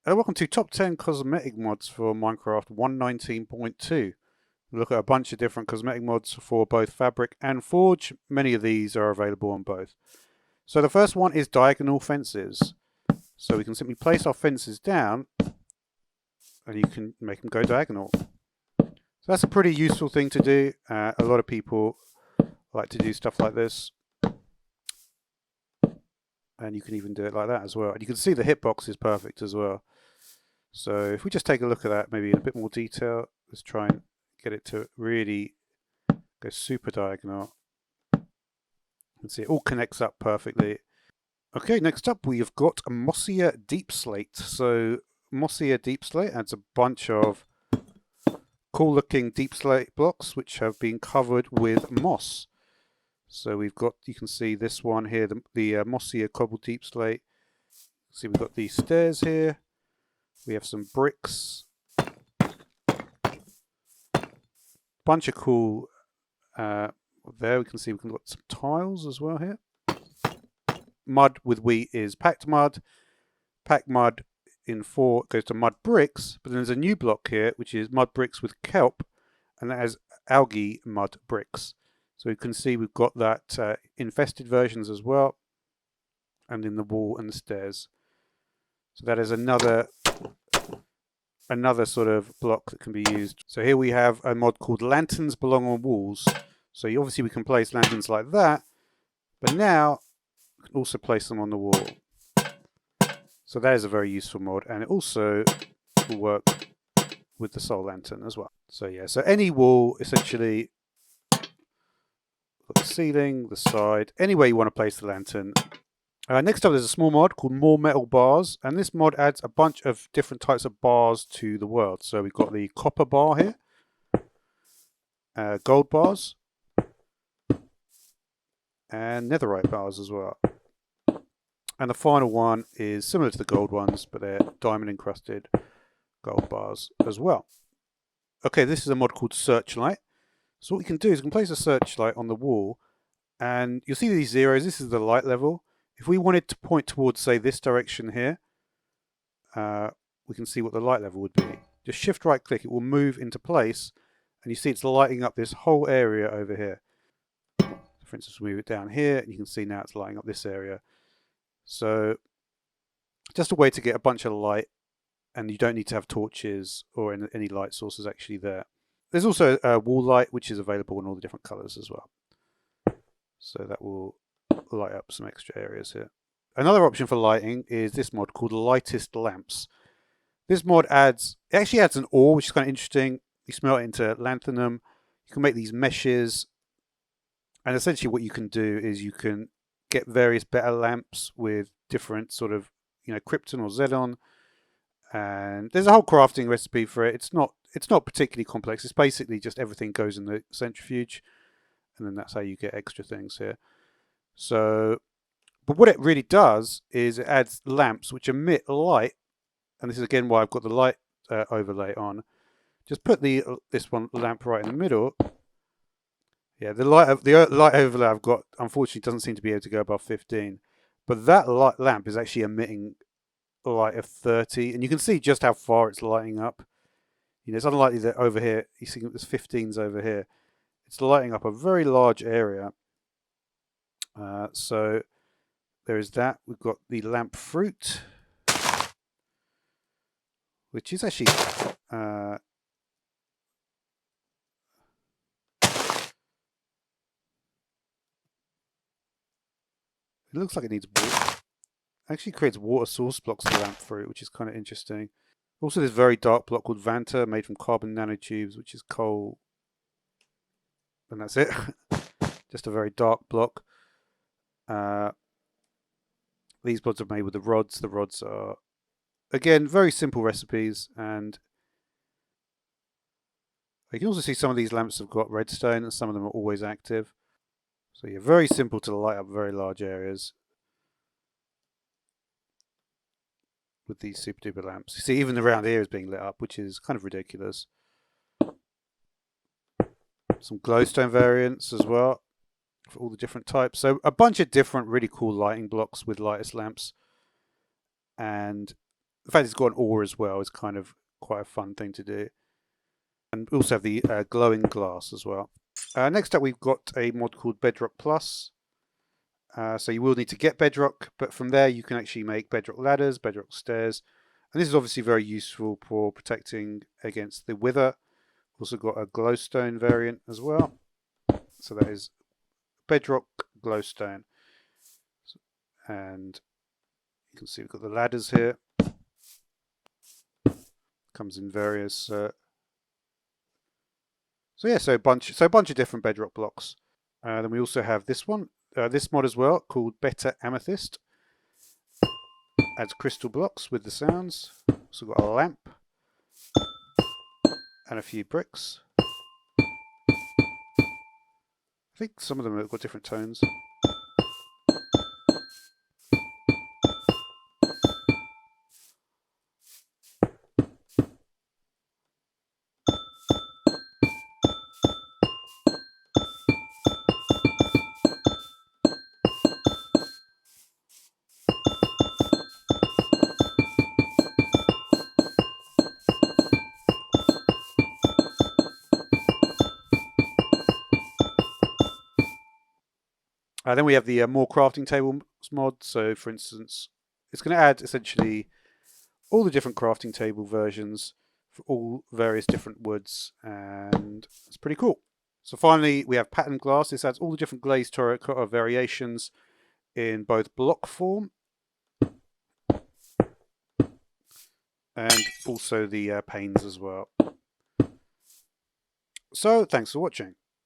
Welcome to Top 10 Cosmetic Mods for Minecraft 1.19.2. Look at a bunch of different cosmetic mods for both Fabric and Forge. Many of these are available on both. So the first one is diagonal fences. So we can simply place our fences down and you can make them go diagonal. So that's a pretty useful thing to do. A lot of people like to do stuff like this. And you can even do it like that as well. And you can see the hitbox is perfect as well. So if we just take a look at that maybe in a bit more detail, let's try and get it to really go super diagonal. You can see it all connects up perfectly. Okay, next up we've got a Mossier Deepslate. So Mossier Deepslate adds a bunch of cool looking deepslate blocks which have been covered with moss. So we've got, you can see this one here, the Mossier Cobble Deepslate. See, we've got these stairs here. We have some bricks. Bunch of cool there. We can see we've got some tiles as well here. Mud with wheat is packed mud. Packed mud in 4 goes to mud bricks, but then there's a new block here which is mud bricks with kelp, and that has algae mud bricks. So you can see we've got that infested versions as well, and in the wall and the stairs. So that is another sort of block that can be used. So here we have a mod called Lanterns Belong on Walls. So obviously we can place lanterns like that, but now we can also place them on the wall. So that is a very useful mod, and it also will work with the soul lantern as well. So yeah, so any wall essentially, the ceiling, the side, anywhere you want to place the lantern. Next up there's a small mod called More Metal Bars, and this mod adds a bunch of different types of bars to the world. So we've got the copper bar here, gold bars, and netherite bars as well. And the final one is similar to the gold ones, but they're diamond encrusted gold bars as well. Okay, this is a mod called Searchlight. So what we can do is we can place a searchlight on the wall, and you'll see these zeros. This is the light level. If we wanted to point towards, say, this direction here, we can see what the light level would be. Just shift right click, it will move into place, and you see it's lighting up this whole area over here. For instance, move it down here, and you can see now it's lighting up this area. So just a way to get a bunch of light, and you don't need to have torches or any light sources actually there. There's also a wall light, which is available in all the different colors as well. So that will light up some extra areas here. Another option for lighting is this mod called Lightest Lamps. This mod actually adds an ore, which is kind of interesting. You smelt it into lanthanum. You can make these meshes, and essentially what you can do is you can get various better lamps with different sort of, krypton or xenon, and there's a whole crafting recipe for it. It's not particularly complex. It's basically just everything goes in the centrifuge, and then that's how you get extra things here. So, but what it really does is it adds lamps which emit light, and this is again why I've got the light overlay on. Just put this one lamp right in the middle. Yeah, the light overlay I've got unfortunately doesn't seem to be able to go above 15, but that light lamp is actually emitting a light of 30, and you can see just how far it's lighting up. It's unlikely that over here, you see there's 15s over here. It's lighting up a very large area. So there is that. We've got the lamp fruit, which is actually it looks like it needs water. Actually creates water source blocks to lamp fruit, which is kind of interesting. Also, this very dark block called Vanta, made from carbon nanotubes, which is coal, and that's it. Just a very dark block. These mods are made with the rods. The rods are, again, very simple recipes, and you can also see some of these lamps have got redstone, and some of them are always active. So yeah, very simple to light up very large areas with these super duper lamps. You see, even around here is being lit up, which is kind of ridiculous. Some glowstone variants as well for all the different types. So a bunch of different really cool lighting blocks with lightest lamps. And the fact it's got an ore as well is kind of quite a fun thing to do. And we also have the glowing glass as well. Next up, we've got a mod called Bedrock Plus. So you will need to get Bedrock, but from there you can actually make Bedrock ladders, Bedrock stairs. And this is obviously very useful for protecting against the wither. Also got a glowstone variant as well. So that is Bedrock glowstone. And you can see we've got the ladders here. Comes in various so a bunch of different bedrock blocks. Then we also have this one, this mod as well, called Better Amethyst. Adds crystal blocks with the sounds. Also got a lamp and a few bricks. I think some of them have got different tones. Then we have the more crafting tables mod. So, for instance, it's going to add essentially all the different crafting table versions for all various different woods, and it's pretty cool. So finally, we have patterned glass. This adds all the different glazed terracotta variations in both block form and also the panes as well. So, thanks for watching.